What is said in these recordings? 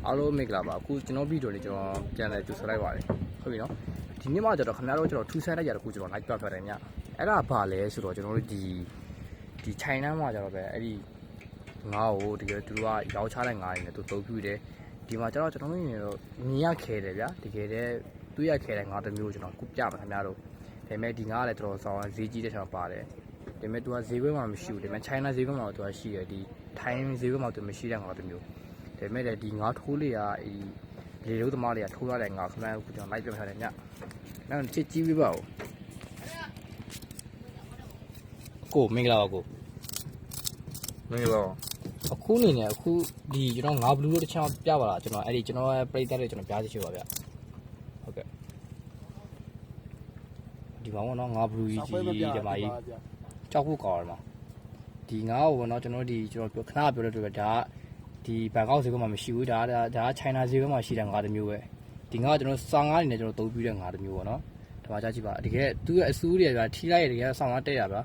အားလုံးမင်္ဂလာပါအခုကျွန်တော်ဗီဒီယိုလေးကျွန်တော်ပြန်လည်ကြိုဆိုလိုက်ပါတယ်ဟုတ်ပြီနော်ဒီနေ့မှကျတော့ခင်ဗျားတို့ကျွန်တော်ထူးဆန်းတဲ့ຢာတစ်ခုကျွန်တော် like ပြတ်တယ်ညအဲ့ဒါဘာလဲဆိုတော့ကျွန်တော်တို့ဒီ China မှာကျတော့ပဲအဲ့ဒီငါ့ကိုတကယ်သူတို့ကရောက်ချတဲ့ငါးတွေနဲ့သူတုံးပြတယ်ဒီမှာကျတော့ကျွန်တော်တို့နေတော့မြင်ရခဲတယ်ဗျာတကယ်တည်းတွေ့ရခဲတဲ့ငါးတစ်မျိုးကျွန်တော်ခုပြမှာခင်ဗျားတို့ဒါပေမဲ့ဒီငါးကလည်းတော်တော်ဆောင်ဈေးကြီးတဲ့ဆောင်ပါတယ်ဒါပေမဲ့သူကဈေးကွက်မှာမရှိဘူးဒါပေမဲ့ China ဈေးကွက်မှာသူကရှိတယ်ဒီ Thai ဈေးကွက်မှာသူမရှိတဲ့ငါးတစ်မျိုးဒါပေမဲ့လည်းဒီငါးထိုးလေးကလေလုံးသမားတွေကထိုးရတဲ့ငါခမန်းကိုကျွန်တော်လိုက်ပြထားတယ်ညနောက်ချစ်ကြီးပြပါဦးကိုမင်္ဂလာပါကိုမင်္ဂလာအခုနေနေအခုဒီကျွန်တော်ငါဘလူးလို့တစ်ချောင်းပြပါလားကျွန်တော်အဲ့ဒီကျွန်တော်ရဲ့ပရိသတ်တွေကျွန်တော်ပြစီချင်ပါဗျဟုတ်ကဲ့ဒီမှာပေါ့နော်ငါဘလူးကြီးဒီမှာကြီးကြောက်ဖို့ကောင်းတယ်မှာဒီငါ့ကိုပေါ့နော်ကျွန်တော်ဒီကျွန်တော်ခဏပြောတဲ့တွေ့ပဲဒါဒီဘန်ကောက်ဈေးကမှမရှိဘူးဒါChina ဈေးကမှရှိတဲ့ငါးတစ်မျိုးပဲဒီငါကကျွန်တော်စောင်းငါးနေနဲ့ကျွန်တော်သုံးပြတဲ့ငါးတစ်မျိုးပေါ့နော်ဒါမှကြားကြည့်ပါတကယ်သူ့ရဲ့အစူးတွေဗျာထိလိုက်ရတကယ်စောင်းငါးတက်ရဗျာ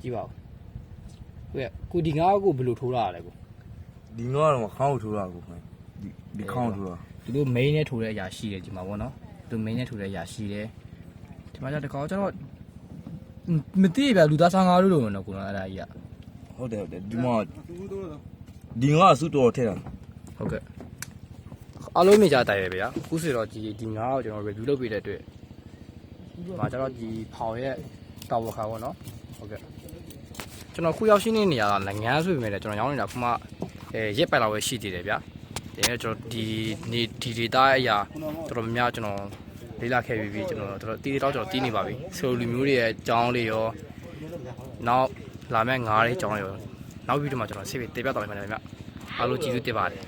ကြည့်ပါဦးဟုတ်ရဲ့ကိုဒီငါးကိုဘယ်လိုထိုးရလဲကိုဒီငါးတော့ခေါင်းကိုထိုးတာကိုခင်ဒီခေါင်းထိုးတာသူတို့ main နဲ့ထိုးတဲ့အရာရှိတယ်ဒီမှာပေါ့နော်သူ main နဲ့ထိုးတဲ့အရာရှိတယ်ဒီမှာကျတော့ကျွန်တော်မသိဗျာလူသားစောင်းငါးလို့လို့နော်ကိုနော်အဲ့ဒါကြီးကဟုတ်တယ်ဒီမှာဒီငါစုတော်ထဲတာဟုတ်ကဲ့အားလုံးမြင်ကြတိုင်ပဲဗျာအခုဆိုတော့ဒီငါးကိုကျွန်တော် review လုပ်ပေးတဲ့အတွက်ဒီမှာကျတော့ဒီဖောင်ရဲ့တာဝခါပေါ့နော်ဟုတ်ကဲ့ကျွန်တော်ခုရောက်ရှိနေနေရတာငန်းဆိုပေမဲ့လည်းကျွန်တော်ရောင်းနေတာခုမှရက်ပိုင်လောက်ပဲရှိသေးတယ်ဗျာဒါနဲ့ကျွန်တော်ဒီ data အရာတော်တော်များကျွန်တော်လေးလာခဲ့ပြီးကျွန်တော်တော်တီးတော့ကျွန်တော်တီးနေပါပြီဆိုလူမျိုးတွေရဲ့အကြောင်းလေးရောနောက်လာမဲ့ငါးတွေအကြောင်းရောနောက်ဗီဒီယိုမှာကျွန်တော်ဆေးပေးတင်ပြသွားပါမယ်ဗျာအားလုံးကျေးဇူးတင်ပါတယ်